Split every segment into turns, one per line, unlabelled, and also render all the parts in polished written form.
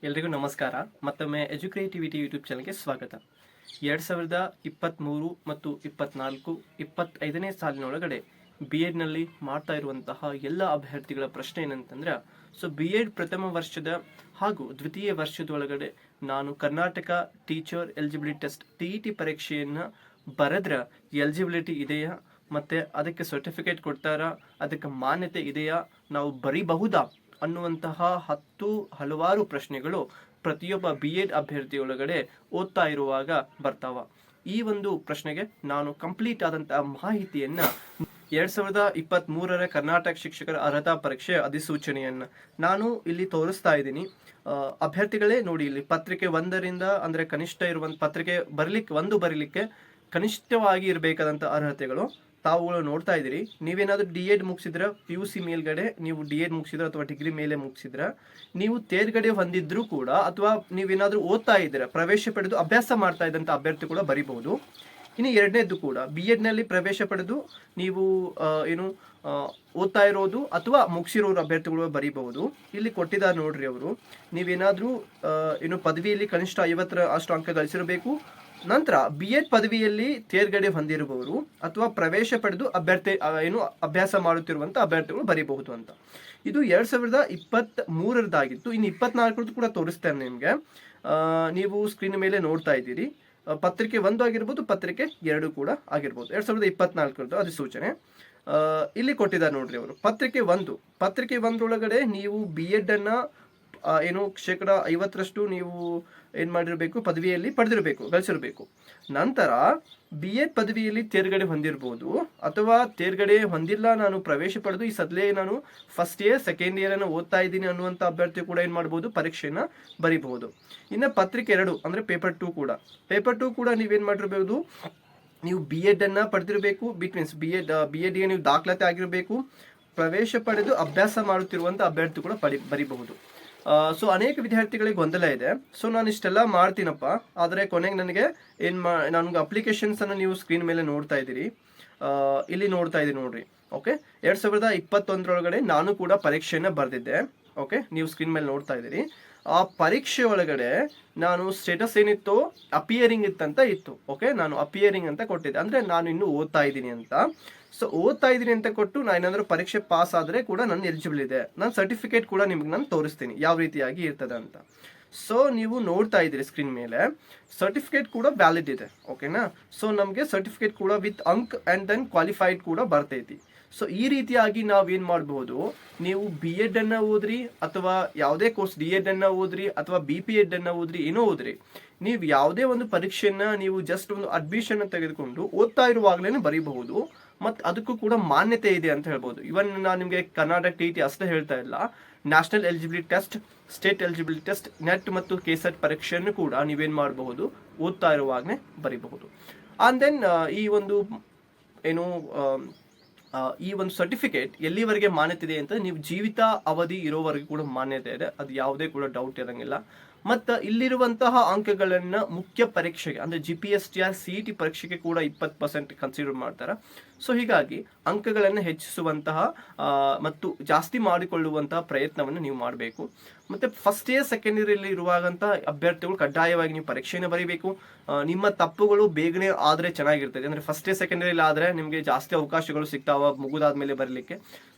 ಎಲ್ರಿಗೂ ನಮಸ್ಕಾರ. ಮತ್ತೊಮ್ಮೆ ಎಜುಕೇಟಿವಿಟಿ ಯೂಟ್ಯೂಬ್ ಚಾನಲ್ಗೆ ಸ್ವಾಗತ. 2023 ಮತ್ತು 25ನೇ ಸಾಲಿನೊಳಗಡೆ ಬಿ ಎಡ್ನಲ್ಲಿ ಮಾಡ್ತಾ ಇರುವಂತಹ ಎಲ್ಲ ಅಭ್ಯರ್ಥಿಗಳ ಪ್ರಶ್ನೆ ಏನಂತಂದ್ರೆ, ಬಿ ಎಡ್ ಪ್ರಥಮ ವರ್ಷದ ಹಾಗೂ ದ್ವಿತೀಯ ವರ್ಷದೊಳಗಡೆ ನಾನು Karnataka teacher eligibility test TET ಪರೀಕ್ಷೆಯನ್ನು ಬರೆದ್ರೆ ಎಲಿಜಿಬಿಲಿಟಿ ಇದೆಯಾ, ಮತ್ತು ಅದಕ್ಕೆ ಸರ್ಟಿಫಿಕೇಟ್ ಕೊಡ್ತಾರಾ, ಅದಕ್ಕೆ ಮಾನ್ಯತೆ ಇದೆಯಾ, ನಾವು ಬರೀಬಹುದಾ ಅನ್ನುವಂತಹ ಹಲವಾರು ಪ್ರಶ್ನೆಗಳು ಪ್ರತಿಯೊಬ್ಬ ಬಿ ಎಡ್ ಅಭ್ಯರ್ಥಿಯೊಳಗಡೆ ಓದ್ತಾ ಇರುವಾಗ ಬರ್ತಾವ. ಈ ಒಂದು ಪ್ರಶ್ನೆಗೆ ನಾನು ಕಂಪ್ಲೀಟ್ ಆದಂತಹ ಮಾಹಿತಿಯನ್ನ 2023ರ ಕರ್ನಾಟಕ ಶಿಕ್ಷಕರ ಅರ್ಹತಾ ಪರೀಕ್ಷೆ ಅಧಿಸೂಚನೆಯನ್ನ ನಾನು ಇಲ್ಲಿ ತೋರಿಸ್ತಾ ಇದ್ದೀನಿ. ಅಭ್ಯರ್ಥಿಗಳೇ ನೋಡಿ, ಇಲ್ಲಿ ಪತ್ರಿಕೆ 1ರಿಂದ ಅಂದ್ರೆ ಕನಿಷ್ಠ ಇರುವಂತ ಪತ್ರಿಕೆ ಬರೀಲಿಕ್ಕೆ ಕನಿಷ್ಠವಾಗಿ ಇರಬೇಕಾದಂತ ಅರ್ಹತೆಗಳು ತಾವುಗಳು ನೋಡ್ತಾ ಇದ್ದೀರಿ. ನೀವೇನಾದ್ರೂ DED ಮುಗಿಸಿದ್ರೆ, PUC ಮೇಲ್ಗಡೆ ನೀವು DED ಮುಗಿಸಿದ್ರೆ ಅಥವಾ ಡಿಗ್ರಿ ಮೇಲೆ ಮುಗಿಸಿದ್ರೆ, ನೀವು ತೇರ್ಗಡೆ ಹೊಂದಿದ್ರು ಕೂಡ ಅಥವಾ ನೀವೇನಾದ್ರೂ ಓದ್ತಾ ಇದ್ದೀರಾ, ಪ್ರವೇಶ ಪಡೆದು ಅಭ್ಯಾಸ ಮಾಡ್ತಾ ಇದ್ದಂಥ ಅಭ್ಯರ್ಥಿ ಕೂಡ ಬರೀಬಹುದು. ಇನ್ನು ಎರಡನೇದು ಕೂಡ ಬಿ ಎಡ್ನಲ್ಲಿ ಪ್ರವೇಶ ಪಡೆದು ನೀವು ಓದ್ತಾ ಇರೋದು ಅಥವಾ ಮುಗಿಸಿರೋರು ಅಭ್ಯರ್ಥಿಗಳು ಬರೀಬಹುದು. ಇಲ್ಲಿ ಕೊಟ್ಟಿದ್ದಾರೆ ನೋಡ್ರಿ, ಅವರು ನೀವೇನಾದ್ರೂ ಪದವಿಯಲ್ಲಿ ಕನಿಷ್ಠ 50 ಅಷ್ಟು ಅಂಕ ಗಳಿಸಿರಬೇಕು. ನಂತರ ಬಿ ಎಡ್ ಪದವಿಯಲ್ಲಿ ತೇರ್ಗಡೆ ಹೊಂದಿರುವವರು ಅಥವಾ ಪ್ರವೇಶ ಪಡೆದು ಅಭ್ಯಾಸ ಮಾಡುತ್ತಿರುವಂತ ಅಭ್ಯರ್ಥಿಗಳು ಬರೀಬಹುದು ಅಂತ. ಇದು 2023ರದಾಗಿತ್ತು. ಇನ್ನು 24ರದ್ದು ಕೂಡ ತೋರಿಸ್ತೇನೆ ನಿಮ್ಗೆ. ನೀವು ಸ್ಕ್ರೀನ್ ಮೇಲೆ ನೋಡ್ತಾ ಇದ್ದೀರಿ. ಪತ್ರಿಕೆ 1 ಆಗಿರ್ಬೋದು, ಪತ್ರಿಕೆ 2 ಕೂಡ ಆಗಿರ್ಬೋದು. 2024ರದ್ದು ಅಧಿಸೂಚನೆ ಇಲ್ಲಿ ಕೊಟ್ಟಿದ್ದಾರೆ ನೋಡ್ರಿ ಅವರು. ಪತ್ರಿಕೆ 1 ಒಳಗಡೆ ನೀವು ಬಿ ಎಡ್ ಅನ್ನ ಶೇಕಡ 50ರಷ್ಟು ನೀವು ಮಾಡಿರಬೇಕು, ಪದವಿಯಲ್ಲಿ ಗಳಿಸಿರಬೇಕು. ನಂತರ ಬಿ ಎಡ್ ಪದವಿಯಲ್ಲಿ ತೇರ್ಗಡೆ ಹೊಂದಿರಬಹುದು ಅಥವಾ ತೇರ್ಗಡೆ ಹೊಂದಿಲ್ಲ, ನಾನು ಪ್ರವೇಶ ಪಡೆದು ಈ ಸದ್ಲೇ ನಾನು ಫಸ್ಟ್ ಇಯರ್ ಸೆಕೆಂಡ್ ಇಯರ್ ಅನ್ನು ಓದ್ತಾ ಇದ್ದೀನಿ ಅನ್ನುವಂಥ ಅಭ್ಯರ್ಥಿ ಕೂಡ ಮಾಡಬಹುದು, ಪರೀಕ್ಷೆನ ಬರೀಬಹುದು. ಇನ್ನು ಪತ್ರಿಕೆ 2 ಅಂದ್ರೆ ಪೇಪರ್ 2 ಕೂಡ ನೀವೇನ್ ಮಾಡಿರಬಹುದು, ನೀವು ಬಿ ಎಡ್ ಅನ್ನ ಪಡೆದಿರಬೇಕು. ಮೀನ್ಸ್ ಬಿ ಎಡ್ಗೆ ನೀವು ದಾಖಲಾತಿ ಆಗಿರಬೇಕು. ಪ್ರವೇಶ ಪಡೆದು ಅಭ್ಯಾಸ ಮಾಡುತ್ತಿರುವಂತ ಅಭ್ಯರ್ಥಿ ಕೂಡ ಬರೀಬಹುದು. ಅನೇಕ ವಿದ್ಯಾರ್ಥಿಗಳಿಗೆ ಗೊಂದಲ ಇದೆ. ನಾನು ಇಷ್ಟೆಲ್ಲ ಮಾಡ್ತೀನಪ್ಪ, ಆದರೆ ಕೊನೆಗೆ ನನಗೆ ನನಗೆ ಅಪ್ಲಿಕೇಶನ್ಸ್ ಅನ್ನು ನೀವು ಸ್ಕ್ರೀನ್ ಮೇಲೆ ನೋಡ್ತಾ ಇದ್ದೀರಿ. ಇಲ್ಲಿ ನೋಡ್ತಾ ಇದ್ದೀರಿ ನೋಡ್ರಿ. ಓಕೆ, 2021ರೊಳಗಡೆ ನಾನು ಕೂಡ ಪರೀಕ್ಷೆಯನ್ನ ಬರೆದಿದ್ದೆ. ಓಕೆ, ನೀವು ಸ್ಕ್ರೀನ್ ಮೇಲೆ ನೋಡ್ತಾ ಇದ್ದೀರಿ. ಆ ಪರೀಕ್ಷೆ ಒಳಗಡೆ ನಾನು ಸ್ಟೇಟಸ್ ಏನಿತ್ತು, ಅಪಿಯರಿಂಗ್ ಇತ್ತಂತ ಇತ್ತು. ಓಕೆ, ನಾನು ಅಪಿಯರಿಂಗ್ ಅಂತ ಕೊಟ್ಟಿದ್ದೆ, ಅಂದ್ರೆ ನಾನು ಇನ್ನು ಓದ್ತಾ ಇದ್ದೀನಿ ಅಂತ. ಓದ್ತಾ ಇದ್ದೀನಿ ಅಂತ ಕೊಟ್ಟು ನಾನು ಏನಾದರೂ ಪರೀಕ್ಷೆ ಪಾಸ್ ಆದರೆ ಕೂಡ ನನ್ನ ಎಲಿಜಿಬಲ್ ಇದೆ. ನಾನು ಸರ್ಟಿಫಿಕೇಟ್ ಕೂಡ ನಿಮ್ಗೆ ನಾನು ತೋರಿಸ್ತೀನಿ ಯಾವ ರೀತಿಯಾಗಿ ಇರ್ತದೆ ಅಂತ. ನೀವು ನೋಡ್ತಾ ಇದ್ದೀರಿ ಸ್ಕ್ರೀನ್ ಮೇಲೆ, ಸರ್ಟಿಫಿಕೇಟ್ ಕೂಡ ವ್ಯಾಲಿಡ್ ಇದೆ. ಓಕೆನಾ? ನಮಗೆ ಸರ್ಟಿಫಿಕೇಟ್ ಕೂಡ ವಿತ್ ಅಂಕ್ ಅಂಡ್ ದೆನ್ ಕ್ವಾಲಿಫೈಡ್ ಕೂಡ ಬರ್ತೈತಿ. ಈ ರೀತಿಯಾಗಿ ನಾವೇನ್ ಮಾಡಬಹುದು, ನೀವು ಬಿ ಎಡ್ ಅನ್ನ ಓದ್ರಿ ಅಥವಾ ಯಾವುದೇ ಕೋರ್ಸ್ DED ಅನ್ನ ಓದ್ರಿ ಅಥವಾ BPEd ಅನ್ನ ಓದ್ರಿ, ಏನೋ ಓದ್ರಿ, ನೀವು ಯಾವುದೇ ಒಂದು ಪರೀಕ್ಷೆಯನ್ನ ನೀವು ಜಸ್ಟ್ ಒಂದು ಅಡ್ಮಿಷನ್ ತೆಗೆದುಕೊಂಡು ಓದ್ತಾ ಇರುವಾಗಲೇ ಬರೀಬಹುದು. ಮತ್ತು ಅದಕ್ಕೂ ಕೂಡ ಮಾನ್ಯತೆ ಇದೆ ಅಂತ ಹೇಳ್ಬೋದು. ಇವನ್ ನಾನು ನಿಮಗೆ ಕರ್ನಾಟಕ TET ಅಷ್ಟೇ ಹೇಳ್ತಾ ಇಲ್ಲ, national eligibility test, state eligibility test, net ಮತ್ತು KSET ಪರೀಕ್ಷೆಯನ್ನು ಕೂಡ ನೀವೇನ್ ಮಾಡಬಹುದು, ಓದ್ತಾ ಇರುವಾಗಲೇ ಬರೀಬಹುದು. ಅಂಡ್ ದೆನ್ ಈ ಒಂದು ಸರ್ಟಿಫಿಕೇಟ್ ಎಲ್ಲಿವರೆಗೆ ಮಾನ್ಯತೆ ಇದೆ ಅಂತ, ನೀವು ಜೀವಿತ ಅವಧಿ ಇರೋವರೆಗೂ ಕೂಡ ಮಾನ್ಯತೆ ಇದೆ, ಅದು ಯಾವುದೇ ಕೂಡ ಡೌಟ್ ಇರಂಗಿಲ್ಲ. ಮತ್ತು ಇಲ್ಲಿರುವಂತಹ ಅಂಕಗಳನ್ನ ಮುಖ್ಯ ಪರೀಕ್ಷೆಗೆ ಅಂದ್ರೆ GPSTR CET ಪರೀಕ್ಷೆಗೆ ಕೂಡ 20% ಕನ್ಸಿಡರ್ ಮಾಡ್ತಾರೆ. ಹೀಗಾಗಿ ಅಂಕಗಳನ್ನು ಹೆಚ್ಚಿಸುವಂತಹ ಮತ್ತು ಜಾಸ್ತಿ ಮಾಡಿಕೊಳ್ಳುವಂತಹ ಪ್ರಯತ್ನವನ್ನು ನೀವು ಮಾಡಬೇಕು. ಮತ್ತೆ ಫಸ್ಟ್ ಇಯರ್ ಸೆಕೆಂಡ್ ಇಯರ್ ಅಲ್ಲಿ ಇರುವಾಗಂತ ಅಭ್ಯರ್ಥಿಗಳು ಕಡ್ಡಾಯವಾಗಿ ನೀವು ಪರೀಕ್ಷೆಯನ್ನು ಬರೀಬೇಕು. ನಿಮ್ಮ ತಪ್ಪುಗಳು ಬೇಗನೆ ಆದ್ರೆ ಚೆನ್ನಾಗಿರ್ತದೆ. ಅಂದ್ರೆ ಫಸ್ಟ್ ಇಯರ್ ಸೆಕೆಂಡ್ ಇಯರ್ ಆದ್ರೆ ನಿಮಗೆ ಜಾಸ್ತಿ ಅವಕಾಶಗಳು ಸಿಗ್ತಾವ ಮುಗಿದಾದ್ಮೇಲೆ ಬರಲಿಕ್ಕೆ.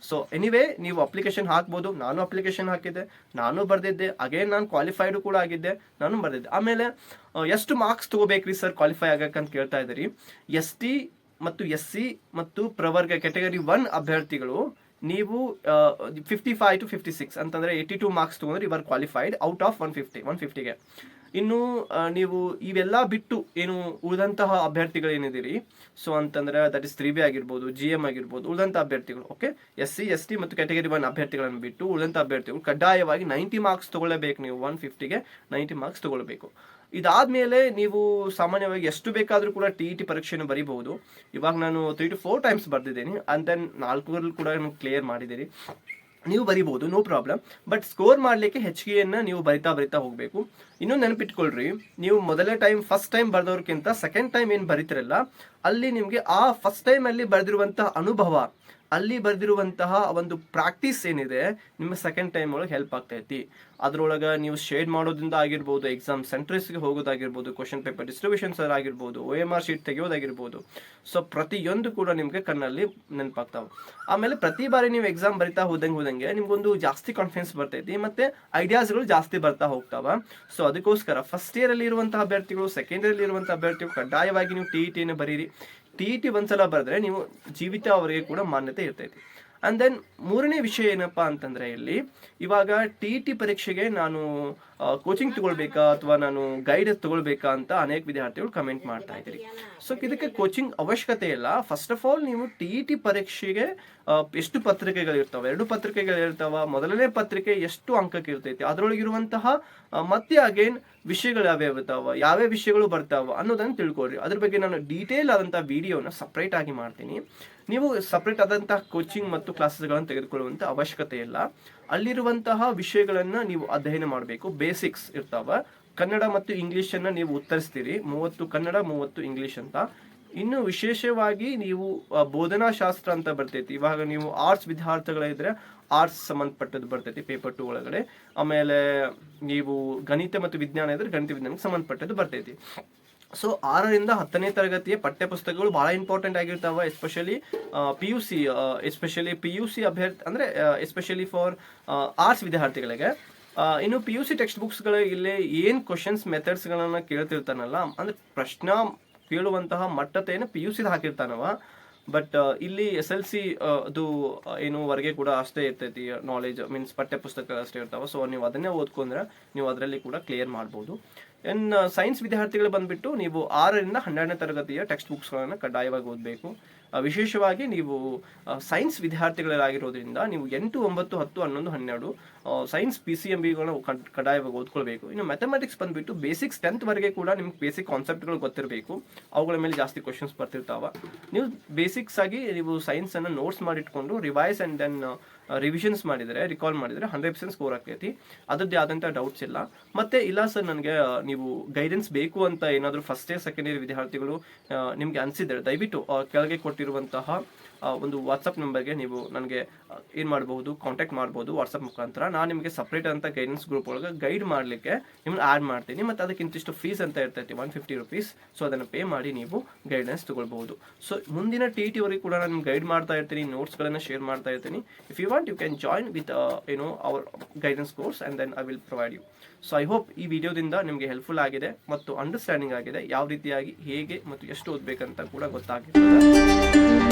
ಎನಿವೇ ನೀವು ಅಪ್ಲಿಕೇಶನ್ ಹಾಕ್ಬೋದು. ನಾನು ಅಪ್ಲಿಕೇಶನ್ ಹಾಕಿದ್ದೆ, ನಾನು ಬರ್ದಿದ್ದೆ. ಅಗೇನ್ ನಾನು ಕ್ವಾಲಿಫೈಡ್ ಕೂಡ ಆಗಿದ್ದೆ, ನಾನು ಬರ್ದಿದ್ದೆ. ಆಮೇಲೆ ಎಷ್ಟು ಮಾರ್ಕ್ಸ್ ತಗೋಬೇಕ್ರಿ ಸರ್ ಕ್ವಾಲಿಫೈ ಆಗಕ್ಕಂತ ಕೇಳ್ತಾ ಇದ್ದೀರಿ. ST ಮತ್ತು SC ಮತ್ತು ಪ್ರವರ್ಗ ಕ್ಯಾಟಗರಿ 1 ಅಭ್ಯರ್ಥಿಗಳು ನೀವು 55 to 56 ಅಂತಂದ್ರೆ 82 ಮಾರ್ಕ್ಸ್ ತಗೊಂಡ್ರೆ ಇವರು ಕ್ವಾಲಿಫೈಡ್ ಔಟ್ ಆಫ್ 150ಗೆ. ಇನ್ನು ನೀವು ಇವೆಲ್ಲ ಬಿಟ್ಟು ಉಳಿದಂತಹ ಅಭ್ಯರ್ಥಿಗಳು ಏನಿದ್ದೀರಿ, ಅಂತಂದ್ರೆ ದಟ್ ಇಸ್ 3B ಆಗಿರ್ಬೋದು, GM ಆಗಿರ್ಬೋದು, ಉಳಿದಂತ ಅಭ್ಯರ್ಥಿಗಳು, ಓಕೆ, SC ST ಮತ್ತು ಕ್ಯಾಟಗರಿ 1 ಅಭ್ಯರ್ಥಿಗಳನ್ನು ಬಿಟ್ಟು ಉಳಿದಂತ ಅಭ್ಯರ್ಥಿಗಳು ಕಡ್ಡಾಯವಾಗಿ 90 ಮಾರ್ಕ್ಸ್ ತಗೊಳ್ಳಬೇಕು. ನೀವು 150ಗೆ 90 ಮಾರ್ಕ್ಸ್ ತಗೊಳ್ಬೇಕು. ಇದಾದ್ಮೇಲೆ ನೀವು ಸಾಮಾನ್ಯವಾಗಿ ಎಷ್ಟು ಬೇಕಾದ್ರೂ ಕೂಡ TET ಪರೀಕ್ಷೆಯನ್ನು ಬರೀಬಹುದು. ಇವಾಗ ನಾನು 3 to 4 ಟೈಮ್ಸ್ ಬರ್ದಿದ್ದೀನಿ. ಅಂಡ್ ದೆನ್ 4 ಕೂಡ ಕ್ಲಿಯರ್ ಮಾಡಿದ್ದೀರಿ. ನೀವು ಬರಿಬಹುದು, ನೋ ಪ್ರಾಬ್ಲಮ್. ಬಟ್ ಸ್ಕೋರ್ ಮಾಡಲಿಕ್ಕೆ ಹೆಚ್ಚಿಗೆಯನ್ನ ನೀವು ಬರಿತಾ ಹೋಗಬೇಕು. ಇನ್ನೂ ನೆನಪಿಟ್ಕೊಳ್ರಿ, ನೀವು ಫಸ್ಟ್ ಟೈಮ್ ಬರೆದವ್ರಕ್ಕಿಂತ ಸೆಕೆಂಡ್ ಟೈಮ್ ಏನು ಬರೀತಿರಲ್ಲ, ಅಲ್ಲಿ ನಿಮಗೆ ಆ ಫಸ್ಟ್ ಟೈಮ್ ಅಲ್ಲಿ ಬರೆದಿರುವಂತಹ ಅನುಭವ ಅಲ್ಲಿ ಬರೆದಿರುವಂತಹ ಒಂದು ಪ್ರಾಕ್ಟೀಸ್ ಏನಿದೆ ನಿಮ್ಮ ಸೆಕೆಂಡ್ ಟೈಮ್ ಒಳಗೆ ಹೆಲ್ಪ್ ಆಗ್ತೈತಿ. ಅದ್ರೊಳಗೆ ನೀವು ಶೇಡ್ ಮಾಡೋದ್ರಿಂದ ಆಗಿರ್ಬೋದು, ಎಕ್ಸಾಮ್ ಸೆಂಟರ್ಸ್ಗೆ ಹೋಗೋದಾಗಿರ್ಬೋದು, ಕ್ವಶನ್ ಪೇಪರ್ ಡಿಸ್ಟ್ರಿಬ್ಯೂಷನ್ಸ್ ಆಗಿರ್ಬೋದು, OMR ಶೀಟ್ ತೆಗೆಯೋದಾಗಿರ್ಬೋದು. ಸೊ ಪ್ರತಿಯೊಂದು ಕೂಡ ನಿಮಗೆ ಕಣ್ಣಲ್ಲಿ ನೆನಪಾಗ್ತಾವೆ. ಆಮೇಲೆ ಪ್ರತಿ ಬಾರಿ ನೀವು ಎಕ್ಸಾಮ್ ಬರಿತಾ ಹೋದಂಗೆ ನಿಮ್ಗೊಂದು ಜಾಸ್ತಿ ಕಾನ್ಫಿಡೆನ್ಸ್ ಬರ್ತೈತಿ, ಮತ್ತೆ ಐಡಿಯಾಸ್ಗಳು ಜಾಸ್ತಿ ಬರ್ತಾ ಹೋಗ್ತಾವ. ಸೊ ಅದಕ್ಕೋಸ್ಕರ ಫಸ್ಟ್ ಇಯರ್ ಅಲ್ಲಿ ಇರುವಂತಹ ಅಭ್ಯರ್ಥಿಗಳು, ಸೆಕೆಂಡ್ ಇಯರ್ ಅಲ್ಲಿ ಇರುವಂತಹ ಅಭ್ಯರ್ಥಿಗಳು ಕಡ್ಡಾಯವಾಗಿ ನೀವು TET ಬರೀರಿ. TET ಒಂದ್ಸಲ ಬರೆದ್ರೆ ನೀವು ಜೀವಿತ ಅವರಿಗೆ ಕೂಡ ಮಾನ್ಯತೆ ಇರ್ತೈತಿ. ಅಂಡ್ ದೆನ್ ಮೂರನೇ ವಿಷಯ ಏನಪ್ಪಾ ಅಂತಂದ್ರೆ, ಇಲ್ಲಿ ಇವಾಗ TET ಪರೀಕ್ಷೆಗೆ ನಾನು ಕೋಚಿಂಗ್ ತಗೊಳ್ಬೇಕಾ ಅಥವಾ ನಾನು ಗೈಡ್ ತಗೊಳ್ಬೇಕಾ ಅಂತ ಅನೇಕ ವಿದ್ಯಾರ್ಥಿಗಳು ಕಮೆಂಟ್ ಮಾಡ್ತಾ ಇದ್ದೀರಿ. ಸೊ ಇದಕ್ಕೆ ಕೋಚಿಂಗ್ ಅವಶ್ಯಕತೆ ಇಲ್ಲ. ಫಸ್ಟ್ ಆಫ್ ಆಲ್ ನೀವು TET ಪರೀಕ್ಷೆಗೆ ಎಷ್ಟು ಪತ್ರಿಕೆಗಳಿರ್ತಾವೆ, 2 ಪತ್ರಿಕೆಗಳಿರ್ತಾವ. ಮೊದಲನೇ ಪತ್ರಿಕೆ ಎಷ್ಟು ಅಂಕಕ್ಕೆ ಇರ್ತೈತಿ, ಅದರೊಳಗಿರುವಂತಹ ಮತ್ತೆ ಅಗೇನ್ ವಿಷಯಗಳು ಯಾವ್ಯಾವ ಇರ್ತಾವ, ಯಾವ್ಯಾವ ವಿಷಯಗಳು ಬರ್ತಾವ ಅನ್ನೋದನ್ನು ತಿಳ್ಕೊಳ್ರಿ. ಅದ್ರ ಬಗ್ಗೆ ನಾನು ಡೀಟೇಲ್ ಆದಂತಹ ವಿಡಿಯೋನ ಸಪ್ರೇಟ್ ಆಗಿ ಮಾಡ್ತೀನಿ. ನೀವು ಸಪ್ರೇಟ್ ಆದಂತಹ ಕೋಚಿಂಗ್ ಮತ್ತು ಕ್ಲಾಸಸ್ಗಳನ್ನು ತೆಗೆದುಕೊಳ್ಳುವಂತ ಅವಶ್ಯಕತೆ ಇಲ್ಲ. ಅಲ್ಲಿರುವಂತಹ ವಿಷಯಗಳನ್ನ ನೀವು ಅಧ್ಯಯನ ಮಾಡಬೇಕು. ಬೇಸಿಕ್ಸ್ ಇರ್ತಾವ. ಕನ್ನಡ ಮತ್ತು ಇಂಗ್ಲಿಷ್ ಅನ್ನ ನೀವು ಉತ್ತರಿಸ್ತೀರಿ, 30 ಕನ್ನಡ 30 ಇಂಗ್ಲಿಷ್ ಅಂತ. ಇನ್ನು ವಿಶೇಷವಾಗಿ ನೀವು ಬೋಧನಾ ಶಾಸ್ತ್ರ ಅಂತ ಬರ್ತೈತಿ. ಇವಾಗ ನೀವು ಆರ್ಟ್ಸ್ ವಿದ್ಯಾರ್ಥಿಗಳಿದ್ರೆ ಆರ್ಟ್ಸ್ ಸಂಬಂಧಪಟ್ಟದ್ದು ಬರ್ತೈತಿ ಪೇಪರ್ 2 ಒಳಗಡೆ. ಆಮೇಲೆ ನೀವು ಗಣಿತ ಮತ್ತು ವಿಜ್ಞಾನ ಇದ್ರೆ ಗಣಿತ ವಿಜ್ಞಾನಕ್ಕೆ ಸಂಬಂಧಪಟ್ಟದ್ದು ಬರ್ತೈತಿ. ಸೊ 6ರಿಂದ 10ನೇ ತರಗತಿಯ ಪಠ್ಯ ಪುಸ್ತಕಗಳು ಬಹಳ ಇಂಪಾರ್ಟೆಂಟ್ ಆಗಿರ್ತಾವ. ಎಸ್ಪೆಷಲಿ PUC ಅಭ್ಯರ್ಥಿ ಅಂದ್ರೆ ಎಸ್ಪೆಷಲಿ ಫಾರ್ ಆರ್ಟ್ಸ್ ವಿದ್ಯಾರ್ಥಿಗಳಿಗೆ. ಇನ್ನು PUC ಟೆಕ್ಸ್ಟ್ ಬುಕ್ಸ್ಗಳ ಇಲ್ಲಿ ಏನ್ ಕ್ವಶನ್ಸ್ ಮೆಥಡ್ಸ್ಗಳನ್ನ ಕೇಳ್ತಿರ್ತಾನಲ್ಲ, ಅಂದ್ರೆ ಪ್ರಶ್ನೆ ಕೇಳುವಂತಹ ಮಟ್ಟತೆಯನ್ನು PUC ಹಾಕಿರ್ತಾನವ. ಬಟ್ ಇಲ್ಲಿ SLC ಅದು ಏನು ವರೆಗೆ ಕೂಡ ಅಷ್ಟೇ ಇರ್ತೈತಿ ನಾಲೆಜ್, ಮೀನ್ಸ್ ಪಠ್ಯ ಪುಸ್ತಕ ಅಷ್ಟೇ ಇರ್ತಾವ. ಸೊ ನೀವು ಅದನ್ನೇ ಓದ್ಕೊಂಡ್ರೆ ನೀವು ಅದರಲ್ಲಿ ಕೂಡ ಕ್ಲಿಯರ್ ಮಾಡ್ಬೋದು. ಸೈನ್ಸ್ ವಿದ್ಯಾರ್ಥಿಗಳು ಬಂದ್ಬಿಟ್ಟು ನೀವು 6ರಿಂದ 12ನೇ ತರಗತಿಯ ಟೆಕ್ಸ್ಟ್ ಬುಕ್ಸ್ಗಳನ್ನು ಕಡ್ಡಾಯವಾಗಿ ಓದಬೇಕು. ವಿಶೇಷವಾಗಿ ನೀವು ಸೈನ್ಸ್ ವಿದ್ಯಾರ್ಥಿಗಳಾಗಿರೋದ್ರಿಂದ ನೀವು 8, 9, 10, 11, 12 ಸೈನ್ಸ್ PCMBಗಳನ್ನ ಕಡ್ಡಾಯವಾಗಿ ಓದ್ಕೊಳ್ಬೇಕು. ಇನ್ನು ಮ್ಯಾಥಮೆಟಿಕ್ಸ್ ಬಂದ್ಬಿಟ್ಟು ಬೇಸಿಕ್ಸ್ 10th ವರೆಗೆ ಕೂಡ ನಿಮ್ಗೆ ಬೇಸಿಕ್ ಕಾನ್ಸೆಪ್ಟ್ಗಳು ಗೊತ್ತಿರಬೇಕು. ಅವುಗಳ ಮೇಲೆ ಜಾಸ್ತಿ ಕ್ವಶನ್ಸ್ ಬರ್ತಿರ್ತಾವ. ನೀವು ಬೇಸಿಕ್ಸ್ ಆಗಿ ನೀವು ಸೈನ್ಸ್ ಅನ್ನು ನೋಟ್ಸ್ ಮಾಡಿಟ್ಕೊಂಡು ರಿವೈಸ್ ಅಂಡ್ ದೆನ್ ರಿವಿಷನ್ಸ್ ಮಾಡಿದರೆ, ರಿಕಾಲ್ ಮಾಡಿದರೆ 100% ಸ್ಕೋರ್ ಆಗ್ತೈತಿ. ಅದರದ್ದೇ ಆದಂಥ ಡೌಟ್ಸ್ ಇಲ್ಲ. ಮತ್ತೆ ಇಲ್ಲ ಸರ್ ನನಗೆ ನೀವು ಗೈಡೆನ್ಸ್ ಬೇಕು ಅಂತ ಏನಾದರೂ ಫಸ್ಟ್ ಇಯರ್ ಸೆಕೆಂಡ್ ಇಯರ್ ವಿದ್ಯಾರ್ಥಿಗಳು ನಿಮಗೆ ಅನಿಸಿದರೆ ದಯವಿಟ್ಟು ಕೆಳಗೆ ಕೊಟ್ಟಿರುವಂತಹ ಒಂದು ವಾಟ್ಸಪ್ ನಂಬರ್ಗೆ ನೀವು ನನಗೆ ಏನು ಮಾಡಬಹುದು, ಕಾಂಟ್ಯಾಕ್ಟ್ ಮಾಡ್ಬೋದು ವಾಟ್ಸಪ್ ಮುಖಾಂತರ. ನಾನು ನಿಮಗೆ ಸಪ್ರೇಟ್ ಅಂತ ಗೈಡೆನ್ಸ್ ಗ್ರೂಪ್ ಒಳಗೆ ಗೈಡ್ ಮಾಡಲಿಕ್ಕೆ ನಿಮ್ಮನ್ನು ಆ್ಯಡ್ ಮಾಡ್ತೀನಿ. ಮತ್ತು ಅದಕ್ಕೆ ಇಂತಿಷ್ಟು ಫೀಸ್ ಅಂತ ಇರ್ತೈತಿ, 150 rupees. ಸೊ ಅದನ್ನು ಪೇ ಮಾಡಿ ನೀವು ಗೈಡೆನ್ಸ್ ತಗೊಳ್ಬಹುದು. ಸೊ ಮುಂದಿನ TET ವರೆಗೆ ಕೂಡ ನಾನು ಗೈಡ್ ಮಾಡ್ತಾ ಇರ್ತೀನಿ, ನೋಟ್ಸ್ಗಳನ್ನು ಶೇರ್ ಮಾಡ್ತಾ ಇರ್ತೀನಿ. If you want you can join with our guidance course and then I will provide you. So I hope ಈ ವಿಡಿಯೋದಿಂದ ನಿಮಗೆ ಹೆಲ್ಪ್ಫುಲ್ ಆಗಿದೆ ಮತ್ತು ಅಂಡರ್ಸ್ಟ್ಯಾಂಡಿಂಗ್ ಆಗಿದೆ, ಯಾವ ರೀತಿಯಾಗಿ ಹೇಗೆ ಮತ್ತು ಎಷ್ಟು ಓದಬೇಕಂತ ಕೂಡ ಗೊತ್ತಾಗಿರ್ತದೆ.